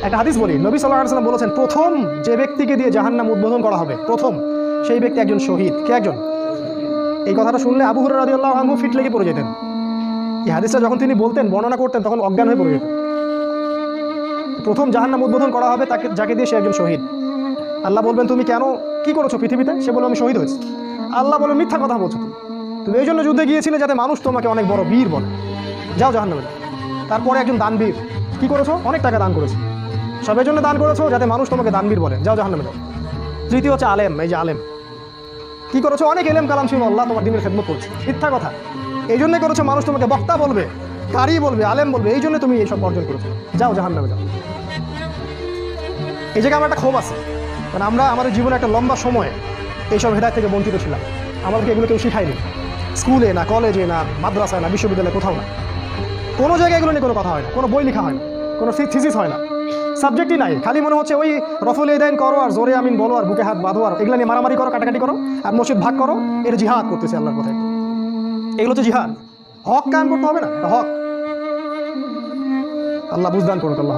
একটা হাদিস বলি, নবী সাল্লাল্লাহু আলাইহি ওয়াসাল্লাম বলেছেন, প্রথম যে ব্যক্তিকে দিয়ে জাহান্নাম উদ্বোধন করা হবে, প্রথম সেই ব্যক্তি একজন শহীদ। কে একজন? এই কথাটা শুনলে আবু হুরায়রা রাদিয়াল্লাহু আনহু ফিট লেগে পড়ে যেতেন। এই হাদিসটা যখন তিনি বলতেন, বর্ণনা করতেন, তখন অজ্ঞান হয়ে পড়ে যেতেন। প্রথম জাহান্নাম উদ্বোধন করা হবে তাকে, যাকে দিয়ে সে একজন শহীদ। আল্লাহ বলবেন, তুমি কেন কি করেছো পৃথিবীতে? সে বলবে, আমি শহীদ হয়েছি। আল্লাহ বলবেন, মিথ্যা কথা বলছো তুমি, তুমি এই জন্য যুদ্ধে গিয়েছিলে যাতে মানুষ তোমাকে অনেক বড় বীর বলে, যাও জাহান্নামে যাও। তারপরে একজন দানবীর, কি করেছো? অনেক টাকা দান করেছো, সবের জন্য দান করেছো যাতে মানুষ তোমাকে দানবীর বলে, যাও জাহান্নামে যাও। তৃতীয় হচ্ছে আলেম। এই যে আলেম, কি করেছো? অনেক এলেম কালাম ছিল, আল্লাহ তোমার দিনের খেদমত করছে, মিথ্যা কথা। এই জন্যই করেছো, মানুষ তোমাকে বক্তা বলবে, কারি বলবে, আলেম বলবে, এই জন্য তুমি এইসব অর্জন করেছো, যাও জাহান্নামে যাও। এই জায়গায় আমার একটা ক্ষোভ আছে, কারণ আমরা আমাদের জীবনে একটা লম্বা সময় এইসব হেদায়েত থেকে বঞ্চিত ছিলাম। আমাদেরকে এগুলো কেউ শিখায়নি, স্কুলে না, কলেজে না, মাদ্রাসায় না, বিশ্ববিদ্যালয়ে, কোথাও না। কোনো জায়গায় এগুলো নিয়ে কোনো কথা হয় না, কোনো বই লেখা হয় না, কোনো থিসিস হয় না, সাবজেক্টই নাই। খালি মনে হচ্ছে ওই রফুল ইদাইন করো আর জোরে আমিন বলো আর বুকে হাত বাঁধো আর এগুলো নিয়ে মারামারি করো, কাটাকাটি করো আর মসজিদ ভাগ করো, এটা জিহাদ করতেছে আল্লাহর কথায়। এগুলো তো জিহাদ। হক কান করতে হবে না, এটা হক। আল্লাহ বুঝদান করুক। আল্লাহ